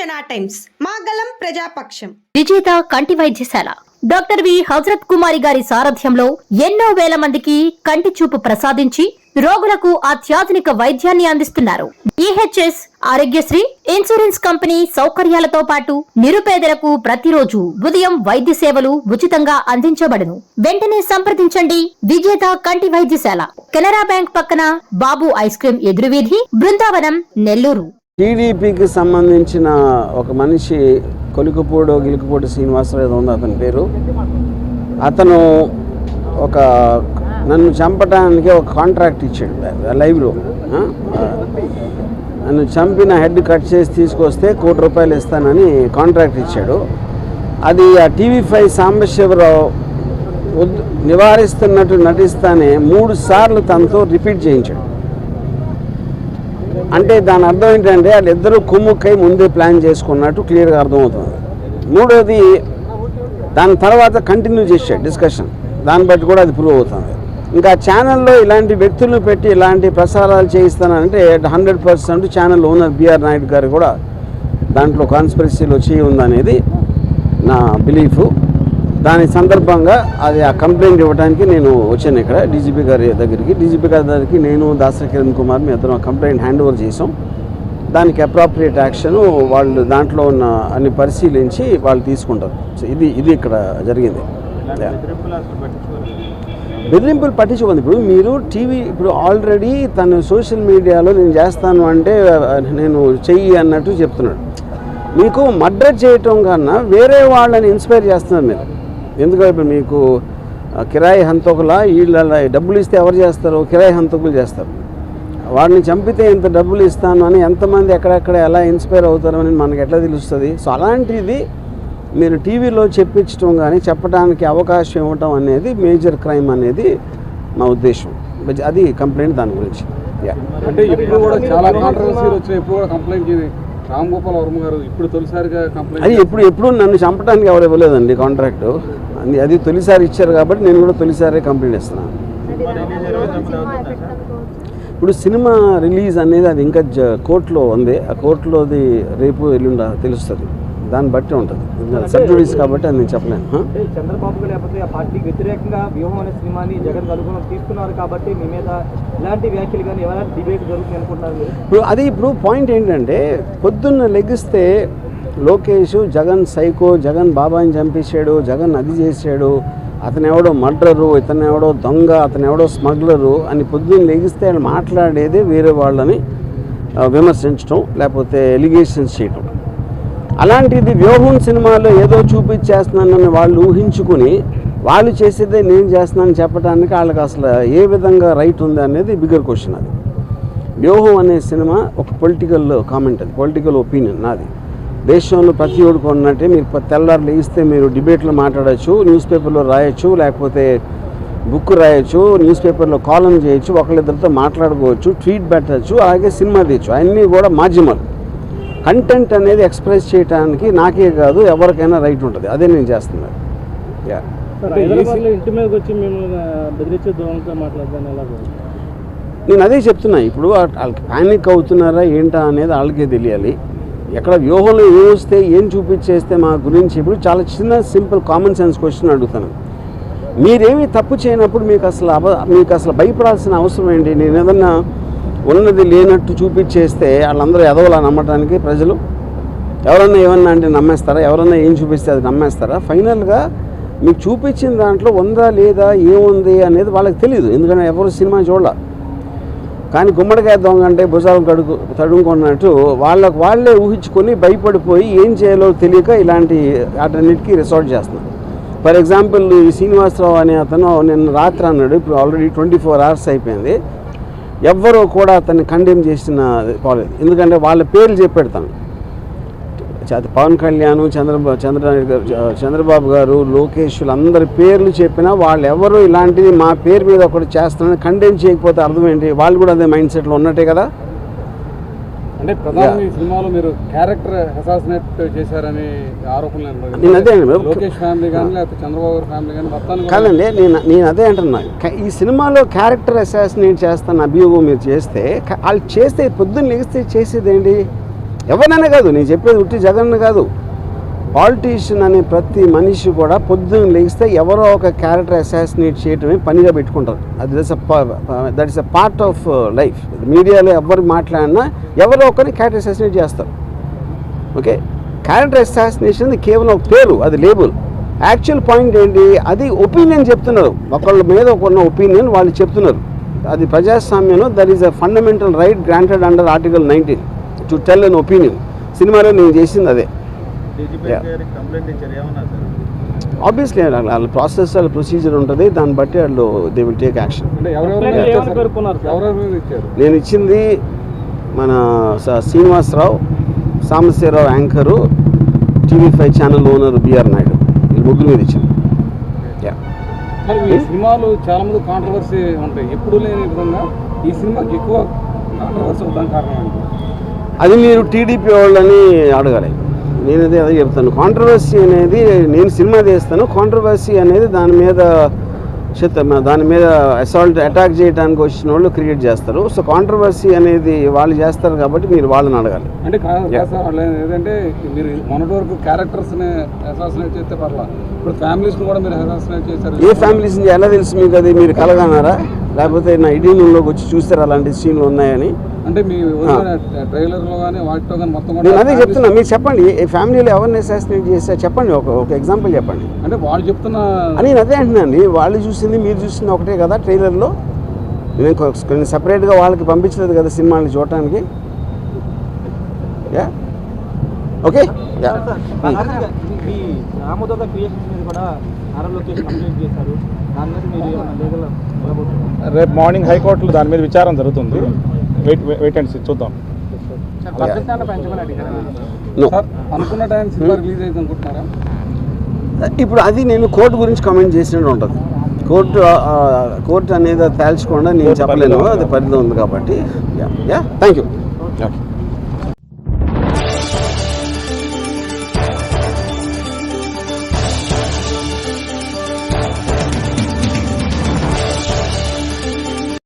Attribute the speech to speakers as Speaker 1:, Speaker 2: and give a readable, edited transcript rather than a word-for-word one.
Speaker 1: జనా టైమ్స్ మాగలం ప్రజాపక్షం
Speaker 2: విజేత కంటి వైద్యశాల డాక్టర్ వి హజరత్ కుమారి గారి సారథ్యంలో ఎన్నో వేల మందికి కంటి చూపు ప్రసాదించి రోగులకు అత్యాధునిక వైద్యాన్ని అందిస్తున్నారు. ఈహెచ్ఎస్ ఆరోగ్యశ్రీ ఇన్సూరెన్స్ కంపెనీ సౌకర్యాలతో పాటు నిరుపేదలకు ప్రతిరోజు ఉదయం వైద్య సేవలు ఉచితంగా అందించబడును. వెంటనే సంప్రదించండి. విజేత కంటి వైద్యశాల, కెనరా బ్యాంక్ పక్కన, బాబు ఐస్ క్రీమ్ ఎదురువీధి, బృందావనం, నెల్లూరు.
Speaker 3: టీడీపీకి సంబంధించిన ఒక మనిషి గిలుకుపూడి శ్రీనివాసరావు ఉంది అతని పేరు. అతను నన్ను చంపడానికి ఒక కాంట్రాక్ట్ ఇచ్చాడు లైవ్లో. నన్ను చంపిన హెడ్ కట్ చేసి తీసుకొస్తే ₹1,00,00,000 ఇస్తానని కాంట్రాక్ట్ ఇచ్చాడు. అది ఆ TV5 సాంబశివరావు నివారిస్తున్నట్టు నటిస్తానే 3 సార్లు తనతో రిపీట్ చేయించాడు. అంటే దాని అర్థం ఏంటంటే వాళ్ళిద్దరూ కుమ్ముక్కై ముందే ప్లాన్ చేసుకున్నట్టు క్లియర్గా అర్థమవుతుంది. మూడోది, దాని తర్వాత కంటిన్యూ చేశాడు డిస్కషన్. దాన్ని బట్టి కూడా అది ప్రూవ్ అవుతుంది. ఇంకా ఛానల్లో ఇలాంటి వ్యక్తులను పెట్టి ఇలాంటి ప్రసారాలు చేయిస్తానంటే 100% ఛానల్ ఓనర్ బిఆర్ నాయుడు గారు కూడా దాంట్లో కాన్స్పిరసీలో చేయి ఉందనేది నా బిలీఫు. దాని సందర్భంగా అది ఆ కంప్లైంట్ ఇవ్వడానికి నేను వచ్చాను ఇక్కడ డీజీపీ గారి దగ్గరికి. నేను దాసరి కిరణ్ కుమార్ మీ ఇద్దరం కంప్లైంట్ హ్యాండ్ ఓవర్ చేసాం. దానికి అప్రాప్రియేట్ యాక్షన్ వాళ్ళు దాంట్లో ఉన్న అన్ని పరిశీలించి వాళ్ళు తీసుకుంటారు. సో ఇది ఇక్కడ జరిగింది. బెదిరింపులు పట్టించుకుంది. ఇప్పుడు ఆల్రెడీ తను సోషల్ మీడియాలో నేను చేస్తాను అంటే నేను చెయ్యి అన్నట్టు చెప్తున్నాడు. మీకు మర్డర్ చేయటం కన్నా వేరే వాళ్ళని ఇన్స్పైర్ చేస్తున్నారు మీరు. ఎందుకంటే ఇప్పుడు మీకు కిరాయి హంతకులా వీళ్ళ డబ్బులు ఇస్తే ఎవరు చేస్తారు? కిరాయి హంతకులు చేస్తారు. వాడిని చంపితే ఇంత డబ్బులు ఇస్తాను అని ఎంతమంది ఎక్కడెక్కడ ఎలా ఇన్స్పైర్ అవుతారని మనకు ఎట్లా తెలుస్తుంది? సో అలాంటిది మీరు టీవీలో చెప్పించడం కానీ చెప్పడానికి అవకాశం ఇవ్వటం అనేది మేజర్ క్రైమ్ అనేది మా ఉద్దేశం. అది కంప్లైంట్ దాని గురించి.
Speaker 4: అంటే ఇప్పుడు కూడా చాలా కాంట్రవర్సీలు వచ్చాయి. ఇప్పుడు కూడా కంప్లైంట్ రామ్ గోపాల్ వర్మ గారు ఇప్పుడు తొలిసారిగా కంప్లైంట్.
Speaker 3: అది ఎప్పుడు నన్ను చంపడానికి ఎవరు ఇవ్వలేదండి కాంట్రాక్టు. అది తొలిసారి ఇచ్చారు కాబట్టి నేను కూడా తొలిసారి కంప్లైంట్ ఇస్తున్నాను. ఇప్పుడు సినిమా రిలీజ్ అనేది అది ఇంకా కోర్టులో ఉంది. ఆ కోర్టులోది రేపు ఎల్లుండా తెలుస్తుంది. దాన్ని బట్టి ఉంటుంది. సబ్ జుడిస్ కాబట్టి అది నేను చెప్పలేను.
Speaker 5: చంద్రబాబు లేకపోతే ఆ పార్టీకి వ్యతిరేకంగా వ్యూహం అనే సినిమాని జగన్ అనుగుణం తీసుకున్నారు కాబట్టి మీ మీద ఇలాంటి వ్యాఖ్యలు కానీ ఎవరైనా డిబేట్ జరుగుతుంది అనుకుంటున్నారు.
Speaker 3: ఇప్పుడు పాయింట్ ఏంటంటే పొద్దున్న లెగిస్తే లోకేష్ జగన్ సైకో, జగన్ బాబాని చంపేశాడు, జగన్ అది చేశాడు, అతను ఎవడో మర్డరు, ఇతను ఎవడో దొంగ, అతను ఎవడో స్మగ్లరు అని పొద్దున్న లెగిస్తే ఆయన మాట్లాడేదే వేరే వాళ్ళని విమర్శించడం లేకపోతే ఎలిగేషన్స్ చేయటం. అలాంటిది వ్యూహం సినిమాలో ఏదో చూపించేస్తున్నానని వాళ్ళు ఊహించుకుని వాళ్ళు చేసేదే నేను చేస్తున్నానని చెప్పడానికి వాళ్ళకి అసలు ఏ విధంగా రైట్ ఉంది అనేది బిగ్గర్ క్వశ్చన్. అది వ్యూహం అనే సినిమా ఒక పొలిటికల్ కామెంట్, అది పొలిటికల్ ఒపీనియన్ నాది. దేశంలో ప్రతి ఒక్కరు ఉన్నట్టే మీరు తెల్లారు లేస్తే మీరు డిబేట్లో మాట్లాడచ్చు, న్యూస్ పేపర్లో రాయొచ్చు, లేకపోతే బుక్ రాయొచ్చు, న్యూస్ పేపర్లో కాలం చేయొచ్చు, ఒకళ్ళిద్దరితో మాట్లాడుకోవచ్చు, ట్వీట్ పెట్టచ్చు, అలాగే సినిమా తీయచ్చు. అన్నీ కూడా మాధ్యమాలు. కంటెంట్ అనేది ఎక్స్ప్రెస్ చేయడానికి నాకే కాదు ఎవరికైనా రైట్ ఉంటుంది. అదే నేను చేస్తున్నాను. నేను అదే చెప్తున్నా. ఇప్పుడు వాళ్ళకి ప్యానిక్ అవుతున్నారా ఏంటా అనేది వాళ్ళకే తెలియాలి. ఎక్కడ వ్యూహంలో ఏం వస్తే ఏం చూపించేస్తే మా గురించి ఇప్పుడు చాలా చిన్న సింపుల్ కామన్ సెన్స్ క్వశ్చన్ అడుగుతాను. మీరేమీ తప్పు చేయనప్పుడు మీకు అసలు భయపడాల్సిన అవసరం ఏంటి? నేను ఏదన్నా ఉన్నది లేనట్టు చూపించేస్తే వాళ్ళందరూ ఎదవలా నమ్మటానికి ప్రజలు ఎవరన్నా ఏమన్నా అంటే నమ్మేస్తారా? ఎవరన్నా ఏం చూపిస్తే అది నమ్మేస్తారా? ఫైనల్గా మీకు చూపించిన దాంట్లో ఉందా లేదా ఏముంది అనేది వాళ్ళకి తెలియదు. ఎందుకంటే ఎవరు సినిమా చూడాల. కానీ గుమ్మడికాయ దొంగ అంటే భుజాలు తడుముకున్నట్టు వాళ్ళే ఊహించుకొని భయపడిపోయి ఏం చేయాలో తెలియక ఇలాంటి వాటన్నిటికీ రిసార్ట్ చేస్తున్నారు. ఫర్ ఎగ్జాంపుల్ ఈ శ్రీనివాసరావు అనే అతను నిన్న రాత్రి అన్నాడు, ఇప్పుడు ఆల్రెడీ 24 hours అయిపోయింది, ఎవ్వరూ కూడా అతన్ని కండెమ్ చేసిన పోలేదు. ఎందుకంటే వాళ్ళ పేర్లు చెప్పెడతాను. అది పవన్ కళ్యాణ్, చంద్రబాబు గారు, లోకేష్ అందరి పేర్లు చెప్పినా వాళ్ళు ఎవరు ఇలాంటిది మా పేరు మీద ఒకటి చేస్తానని కండెమ్ చేయకపోతే అర్థం ఏంటి? వాళ్ళు కూడా అదే మైండ్ సెట్లో ఉన్నట్టే కదా.
Speaker 4: అంటే ప్రధాని సినిమాలో మీరు క్యారెక్టర్ అసాసినేట్ చేశారని ఆరోపణలు.
Speaker 3: నేను అదే
Speaker 4: లోకేష్ ఫ్యామిలీ కానీ లేకపోతే చంద్రబాబు ఫ్యామిలీ కానీ
Speaker 3: కాదండి. నేను అదే అంటున్నా. ఈ సినిమాలో క్యారెక్టర్ అసాసినేట్ చేస్తాను అభియోగం మీరు చేస్తే వాళ్ళు చేస్తే పొద్దున్న లెగిస్తే చేసేది ఏంటి? ఎవరినైనా కాదు, నేను చెప్పేది ఉట్టి జగన్ కాదు, పాలిటీషియన్ అనే ప్రతి మనిషి కూడా పొద్దున్న లేస్తే ఎవరో ఒక క్యారెక్టర్ అసాసినేట్ చేయటమే పనిగా పెట్టుకుంటారు. అది that is a part of life. మీడియాలో ఎవరు మాట్లాడినా ఎవరో ఒకరిని క్యారెక్టర్ అసాసినేట్ చేస్తారు. ఓకే, క్యారెక్టర్ అసాసినేషన్ కేవలం ఒక పేరు, అది లేబుల్. యాక్చువల్ పాయింట్ ఏంటి, అది ఒపీనియన్ చెప్తున్నారు, ఒకళ్ళ మీద ఒకన్న ఒపీనియన్ వాళ్ళు చెప్తున్నారు. అది ప్రజాస్వామ్యంలో that is a fundamental right granted under article 19 to tell an opinion. సినిమాలో నేను చేసింది అదే. ఆబ్వియస్లీ వాళ్ళ ప్రాసెస్, వాళ్ళ ప్రొసీజర్ ఉంటుంది, దాన్ని బట్టి వాళ్ళు దే విల్ టేక్ యాక్షన్. నేను ఇచ్చింది మన Srinivasarao, Sambasivarao anchor, TV5 channel owner B R Naidu, వీళ్ళు ముగ్గురు మీద ఇచ్చింది.
Speaker 4: ఈ సినిమాలు చాలా మంది కాంట్రవర్సీ ఉంటాయి, ఎప్పుడు లేని విధంగా ఈ సినిమాకి ఎక్కువ కాంట్రవర్సీ అవుతాం కారణం ఏంటి?
Speaker 3: అది మీరు టీడీపీ వాళ్ళని అడగాలి. నేనదే అదే చెప్తాను. కాంట్రవర్సీ అనేది, నేను సినిమా తీస్తాను, కాంట్రవర్సీ అనేది దాని మీద అసాల్ట్ అటాక్ చేయడానికి వచ్చిన వాళ్ళు క్రియేట్ చేస్తారు. సో కాంట్రవర్సీ అనేది వాళ్ళు చేస్తారు కాబట్టి మీరు వాళ్ళని అడగాలి.
Speaker 4: అంటే ఏదంటే మీరు మొన్నటి వరకు క్యారెక్టర్స్ని అసాసినేట్ చేస్తే పర్లా, ఇప్పుడు ఫ్యామిలీస్ని కూడా మీరు అసాసినేట్ చేశారు.
Speaker 3: ఏ ఫ్యామిలీస్ని ఎలా తెలుసు మీకు? అది మీరు కలగన్నారా, లేకపోతే నా ఐడీలోకి వచ్చి చూస్తారు అలాంటి సీన్లు ఉన్నాయని?
Speaker 4: అంటే మీ ట్రైలర్లో కానీ వాటిలో కానీ మొత్తం
Speaker 3: నేను అదే చెప్తున్నా, మీరు చెప్పండి ఏ ఫ్యామిలీలో ఎవరిని అసాసినేట్ చేస్తే చెప్పండి, ఒక ఎగ్జాంపుల్ చెప్పండి.
Speaker 4: అంటే వాళ్ళు చెప్తున్న
Speaker 3: నేను అదే అంటున్నాను, వాళ్ళు చూసింది మీరు చూసింది ఒకటే కదా ట్రైలర్లో. నేను కొన్ని సపరేట్గా వాళ్ళకి పంపించలేదు కదా సినిమాని చూడటానికి. Yeah okay.
Speaker 5: ఈ రామోదోగ క్రియేషన్స్ మీద కూడా ఆర్ఆర్ లోకేష్ కంప్లైంట్ చేశారు, దాని మీద మీరు ఏమైనా లీగల్ వెళ్ళబోతున్నారు?
Speaker 6: రేపు మార్నింగ్ హైకోర్టులో దాని మీద విచారణ జరుగుతుంది. వెయిట్ అండ్ సీ, చూద్దాం.
Speaker 4: అనుకున్న టైం సినిమా రిలీజ్ అయితే అనుకుంటున్నారా?
Speaker 3: ఇప్పుడు అది నేను కోర్టు గురించి కామెంట్ చేసినట్టు ఉంటుంది. కోర్టు అనేది తేల్చకుండా నేను చెప్పలేను, అది పరిధి ఉంది కాబట్టి. Yeah thank you.